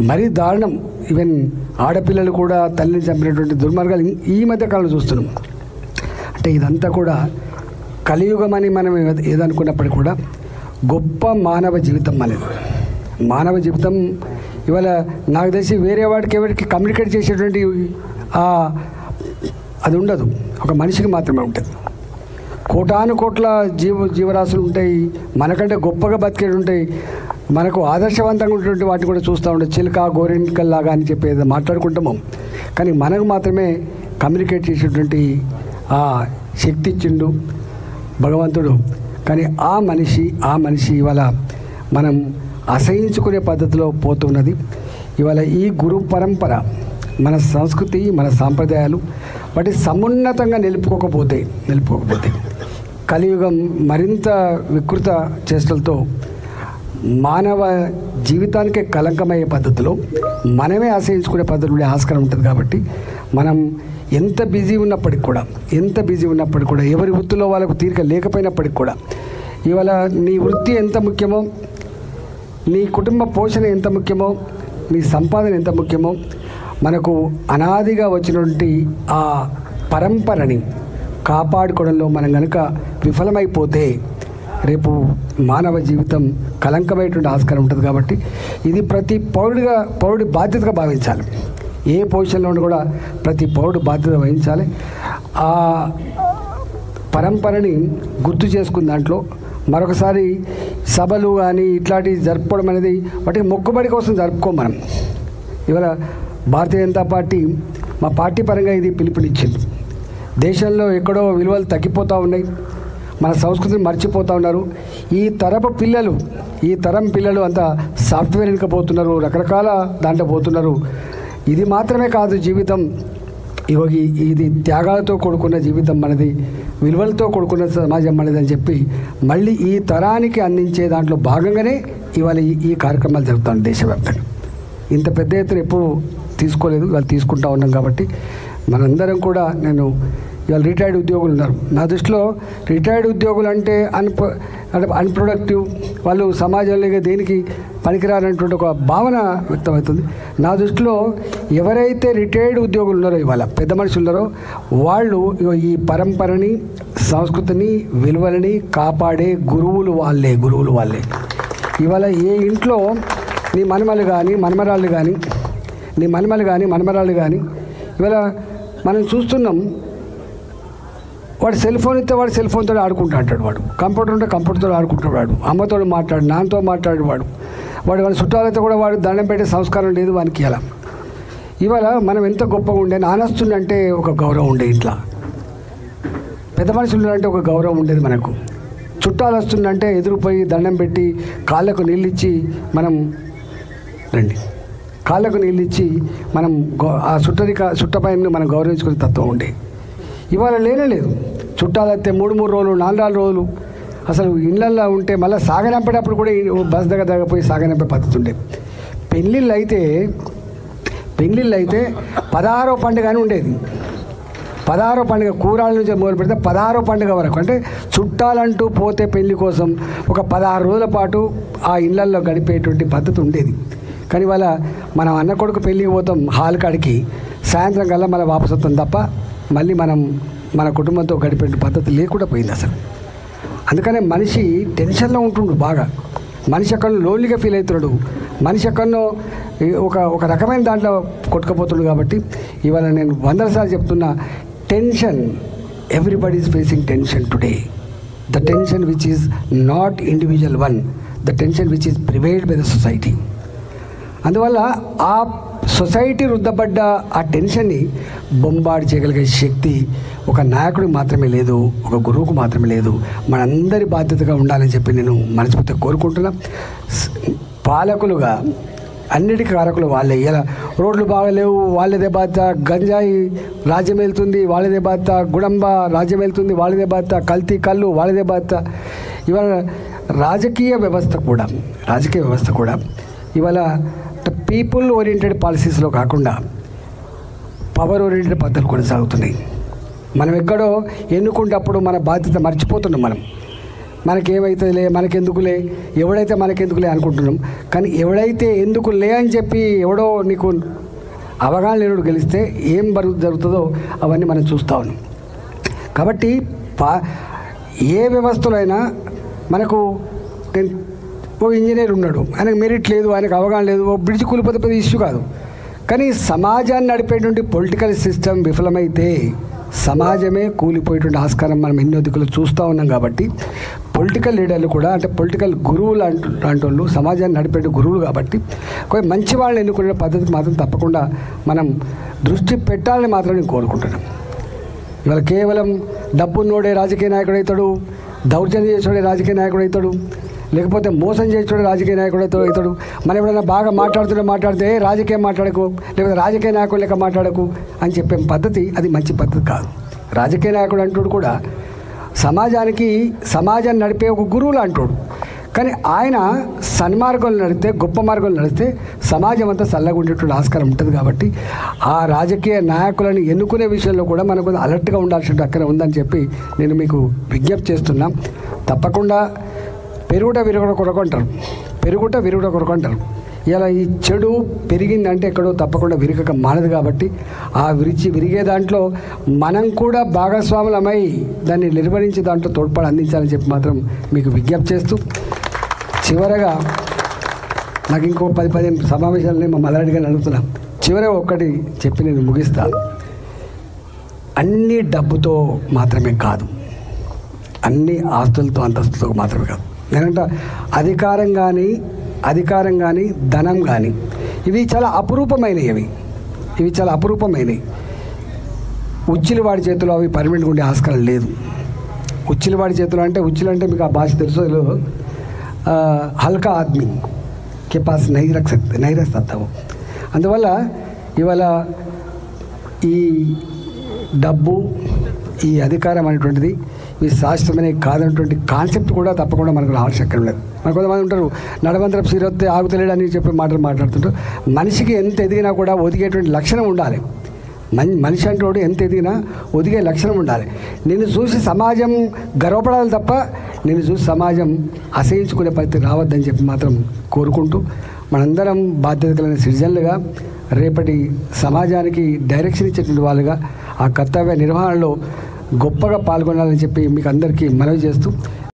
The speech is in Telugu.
మరీ దారుణం. ఈవెన్ ఆడపిల్లలు కూడా తల్లిని చంపినటువంటి దుర్మార్గాలు ఈ మధ్య కాలంలో చూస్తున్నాం. అంటే ఇదంతా కూడా కలియుగం అని మనం ఏదనుకున్నప్పటికీ కూడా గొప్ప మానవ జీవితం అనేది. మానవ జీవితం ఇవాళ నాకు తెలిసి వేరే వాడికి ఎవరికి కమ్యూనికేట్ చేసేటువంటి అది ఉండదు, ఒక మనిషికి మాత్రమే ఉంటుంది. కోటాను కోట్ల జీవరాశులు ఉంటాయి, మనకంటే గొప్పగా బతికేవి ఉంటాయి, మనకు ఆదర్శవంతంగా ఉన్నటువంటి వాటిని కూడా చూస్తూ ఉంటాం. చిలుక గోరింకల్లాగా అని చెప్పేది మాట్లాడుకుంటాము. కానీ మనకు మాత్రమే కమ్యూనికేట్ చేసేటువంటి ఆ శక్తి ఇచ్చిండు భగవంతుడు. కానీ ఆ మనిషి ఇవాళ మనం అసహించుకునే పద్ధతిలో పోతున్నది. ఇవాళ ఈ గురు పరంపర, మన సంస్కృతి, మన సాంప్రదాయాలు వాటి సమున్నతంగా నిలుపుకోకపోతే కలియుగం మరింత వికృత చేష్టలతో మానవ జీవితానికే కలంకమయ్యే పద్ధతిలో మనమే ఆశ్రయించుకునే పద్ధతిలో ఆస్కారం ఉంటుంది. కాబట్టి మనం ఎంత బిజీ ఉన్నప్పటికి కూడా ఎవరి వృత్తిలో వాళ్ళకు తీరిక లేకపోయినప్పటికి కూడా ఇవాళ నీ వృత్తి ఎంత ముఖ్యమో, నీ కుటుంబ పోషణ ఎంత ముఖ్యమో, నీ సంపాదన ఎంత ముఖ్యమో, మనకు అనాదిగా వచ్చినటువంటి ఆ పరంపరని కాపాడుకోవడంలో మనం కనుక విఫలమైపోతే రేపు మానవ జీవితం కలంకమైనటువంటి ఆస్కారం ఉంటుంది. కాబట్టి ఇది ప్రతి పౌరుడి బాధ్యతగా భావించాలి. ఏ పొజిషన్లో కూడా ప్రతి పౌరుడు బాధ్యత వహించాలి. ఆ పరంపరని గుర్తు చేసుకున్న దాంట్లో మరొకసారి సభలు కానీ ఇట్లాంటివి జరుపుకోవడం అనేది వాటికి మొక్కుబడి కోసం జరుపుకోం మనం. ఇవాళ భారతీయ జనతా పార్టీ మా పార్టీ పరంగా ఇది పిలుపునిచ్చింది. దేశంలో ఎక్కడో విలువలు తగ్గిపోతూ ఉన్నాయి, మన సంస్కృతిని మర్చిపోతూ ఉన్నారు. ఈ తరం పిల్లలు అంతా సాఫ్ట్వేర్ వెనుకపోతున్నారు, రకరకాల దాంట్లో పోతున్నారు. ఇది మాత్రమే కాదు జీవితం, ఇది త్యాగాలతో కూడుకున్న జీవితం మనది, విలువలతో కూడుకున్న సమాజం మనది అని చెప్పి మళ్ళీ ఈ తరానికి అందించే దాంట్లో భాగంగానే ఇవాళ ఈ కార్యక్రమాలు జరుగుతాయి దేశవ్యాప్తంగా. ఇంత పెద్ద ఎత్తున ఎప్పుడు తీసుకోలేదు, వాళ్ళు తీసుకుంటా ఉన్నాం. కాబట్టి మనందరం కూడా, నేను ఇవాళ రిటైర్డ్ ఉద్యోగులు ఉన్నారు, నా దృష్టిలో రిటైర్డ్ ఉద్యోగులు అంటే అన్ప్రొడక్టివ్, వాళ్ళు సమాజంలో దేనికి పనికిరానటువంటి ఒక భావన వ్యక్తమవుతుంది. నా దృష్టిలో ఎవరైతే రిటైర్డ్ ఉద్యోగులు ఉన్నారో, ఇవాళ పెద్ద మనుషులు ఉన్నారో, వాళ్ళు ఈ పరంపరని, సంస్కృతిని, విలువలని కాపాడే గురువులు వాళ్ళే. ఇవాళ ఏ ఇంట్లో నీ మనమలు కానీ మనమరాళ్ళు కానీ ఇవాళ మనం చూస్తున్నాం, వాడు సెల్ ఫోన్ ఇస్తే వాడు సెల్ ఫోన్తో ఆడుకుంటూ అంటాడు, వాడు కంప్యూటర్ ఉంటే కంప్యూటర్తో ఆడుకుంటాడు, అమ్మతో మాట్లాడు, నాన్నతో మాట్లాడు, వాడు చుట్టాలతో కూడా వాడు దండం పెట్టే సంస్కారం లేదు వానికి. అలా ఇవాళ మనం ఎంత గొప్పగా ఉండే, నానొస్తుందంటే ఒక గౌరవం ఉండే, ఇంట్లో పెద్ద మనుషులు అంటే ఒక గౌరవం ఉండేది మనకు. చుట్టాలు వస్తుందంటే ఎదురుపోయి దండం పెట్టి కాళ్ళకు నీళ్ళిచ్చి మనం ఆ చుట్టపైన మనం గౌరవించుకునే తత్వం ఉండే. ఇవాళ లేదు. చుట్టాలు వస్తే 3 రోజులు 4 రోజులు అసలు ఇళ్ళల్లో ఉంటే మళ్ళీ సాగనంపేటప్పుడు కూడా బస్ దగ్గర పోయి సాగనంపే పద్ధతి ఉండే. పెళ్ళిళ్ళు అయితే 16వ పండుగ అని ఉండేది. 16వ పండుగ కూరాళ్ళ నుంచి మొదలు పెడితే 16వ పండుగ వరకు, అంటే చుట్టాలంటూ పోతే పెళ్లి కోసం ఒక 16 రోజుల పాటు ఆ ఇళ్లల్లో గడిపేటువంటి పద్ధతి ఉండేది. కానీ ఇవాళ మనం అన్న కొడుకు పెళ్ళికి పోతాం హాల్ కాడికి, సాయంత్రం కల్లా మళ్ళీ వాపసు వస్తాం తప్ప మళ్ళీ మనం మన కుటుంబంతో గడిపే పద్ధతి లేకుండా పోయింది అసలు. అందుకనే మనిషి టెన్షన్లో ఉంటుండు బాగా, మనిషి ఎక్కడో లోన్లీగా ఫీల్ అవుతున్నాడు, మనిషి ఎక్కడో ఒక రకమైన దాంట్లో కొట్టుకుపోతుండు. కాబట్టి ఇవాళ నేను 100 సార్లు చెప్తున్నా, tension, everybody is facing tension today. The tension which is not individual one, the tension which is prevailed by the society. అందువల్ల ఆ సొసైటీ రుద్దబడ్డ ఆ టెన్షన్ని బొంబాడు చేయగలిగే శక్తి ఒక నాయకుడికి మాత్రమే లేదు, ఒక గురువుకు మాత్రమే లేదు. మనందరి బాధ్యతగా ఉండాలని చెప్పి నేను మనస్ఫూర్తిగా కోరుకుంటున్నా. పాలకులుగా అన్నిటికీ కారకులు వాళ్ళే. ఇలా రోడ్లు బాగలేవు వాళ్ళదే బాధ్యత, గంజాయి రాజ్యం వెళ్తుంది వాళ్ళదే బాధ్యత, గుడంబ రాజ్యం వెళ్తుంది వాళ్ళదే బాధ్యత, కల్తీ కళ్ళు వాళ్ళదే బాధ్యత. ఇవాళ రాజకీయ వ్యవస్థ కూడా ఇవాళ పీపుల్ ఓరియంటెడ్ పాలసీస్లో కాకుండా పవర్ ఓరియంటెడ్ పద్ధతులు కొనసాగుతున్నాయి. మనం ఎక్కడో ఎన్నుకుంటప్పుడు మన బాధ్యత మర్చిపోతున్నాం. మనకేమవుతుందిలే, మనకెందుకులే, ఎవడైతే మనకెందుకులే అనుకుంటున్నాం. కానీ ఎవడైతే ఎందుకులే అని చెప్పి ఎవడో నీకు అవగాహన లేనుడు గెలిస్తే ఏం జరుగుతుందో అవన్నీ మనం చూస్తూ ఉన్నాం. కాబట్టి ఏ వ్యవస్థలో అయినా మనకు ఓ ఇంజనీర్ ఉన్నాడు, ఆయనకు మెరిట్ లేదు, ఆయనకు అవగాహన లేదు, ఓ బ్రిడ్జ్ కూలిపోతే పెద్ద ఇష్యూ కాదు. కానీ సమాజాన్ని నడిపేటువంటి పొలిటికల్ సిస్టమ్ విఫలమైతే సమాజమే కూలిపోయేటువంటి ఆస్కారం మనం ఎన్నో దిక్కులు చూస్తూ ఉన్నాం. కాబట్టి పొలిటికల్ లీడర్లు కూడా అంటే పొలిటికల్ గురువులు లాంటి వాళ్ళు సమాజాన్ని నడిపే గురువులు కాబట్టి కొంచెం మంచి వాళ్ళని ఎన్నుకునే పద్ధతికి మాత్రం తప్పకుండా మనం దృష్టి పెట్టాలని మాత్రం నేను కోరుకుంటున్నాను. ఇవాళ కేవలం డబ్బున్నోడే రాజకీయ నాయకుడు అవుతాడు, దౌర్జన్యం చేసేవాడే రాజకీయ నాయకుడు అవుతాడు, లేకపోతే మోసం చేసేవాడే రాజకీయ నాయకుడు అవుతాడు. మనం ఎప్పుడైనా బాగా మాట్లాడితే రాజకీయం మాట్లాడకు, లేకపోతే రాజకీయ నాయకుడు లెక్క మాట్లాడకు అని చెప్పే పద్ధతి అది మంచి పద్ధతి కాదు. రాజకీయ నాయకుడు అంటాడు కూడా సమాజాన్ని నడిపే ఒక గురువులు అంటాడు. కానీ ఆయన సన్మార్గంలో నడిస్తే, గొప్ప మార్గంలో నడిస్తే సమాజం అంతా చల్లగా ఉండేటువంటి ఆస్కారం ఉంటుంది. కాబట్టి ఆ రాజకీయ నాయకులను ఎన్నుకునే విషయంలో కూడా మనకు అలర్ట్గా ఉండాల్సిన అక్కడ ఉందని చెప్పి నేను మీకు విజ్ఞప్తి చేస్తున్నా. తప్పకుండా పెరుగుట విరుగుట కొరకు అంటారు. ఇలా ఈ చెడు పెరిగిందంటే ఎక్కడో తప్పకుండా విరగక మానదు. కాబట్టి ఆ విరిగే దాంట్లో మనం కూడా భాగస్వాములమై దాన్ని నిర్వహించి దాంట్లో తోడ్పాటు అందించాలని చెప్పి మాత్రం మీకు విజ్ఞప్తి చేస్తూ, చివరగా నాకు ఇంకో 10-15 సమావేశాలని మా మదరెడ్డి గారిని అడుగుతున్నాను. చివరగా ఒక్కటి చెప్పి నేను ముగిస్తాను. అన్ని డబ్బుతో మాత్రమే కాదు, అన్ని ఆస్తులతో అంతస్తుతో మాత్రమే కాదు. నేనంట అధికారం కానీ ధనం కానీ ఇవి చాలా అపురూపమైనవి. ఉచ్చిలివాడి చేతిలో అవి పర్మనెంట్గా ఉండే ఆస్కారం లేదు. ఉచ్చిలివాడి చేతిలో అంటే ఉచ్చిలంటే మీకు ఆ భాష తెలుసో హల్కా ఆద్మీ కే పాస్ నహీ రఖ్ సక్తా హో. అందువల్ల ఇవాళ ఈ డబ్బు, ఈ అధికారం అనేటువంటిది ఇవి శాశ్వతమైన కాదనేటువంటి కాన్సెప్ట్ కూడా తప్పకుండా మనకు ఆవశ్యకం లేదు. మనకు కొంతమంది ఉంటారు, నడవంతరం సీరొత్తే ఆగుతలేడు అని చెప్పి మాట్లాడుతుంటారు. మనిషికి ఎంత ఎదిగినా కూడా ఒదిగేటువంటి లక్షణం ఉండాలి. మనిషి అంటే ఎంత ఎదిగినా ఒదిగే లక్షణం ఉండాలి. నిన్ను చూసి సమాజం గర్వపడాలి తప్ప నిన్ను చూసి సమాజం అసహించుకునే పరిస్థితి రావద్దని చెప్పి మాత్రం కోరుకుంటూ, మనందరం బాధ్యత కలిగిన సిటిజన్లుగా రేపటి సమాజానికి డైరెక్షన్ ఇచ్చేటువంటి వాళ్ళుగా ఆ కర్తవ్య నిర్వహణలో గొప్పగా పాల్గొనాలని చెప్పి మీకు అందరికీ మనవి చేస్తూ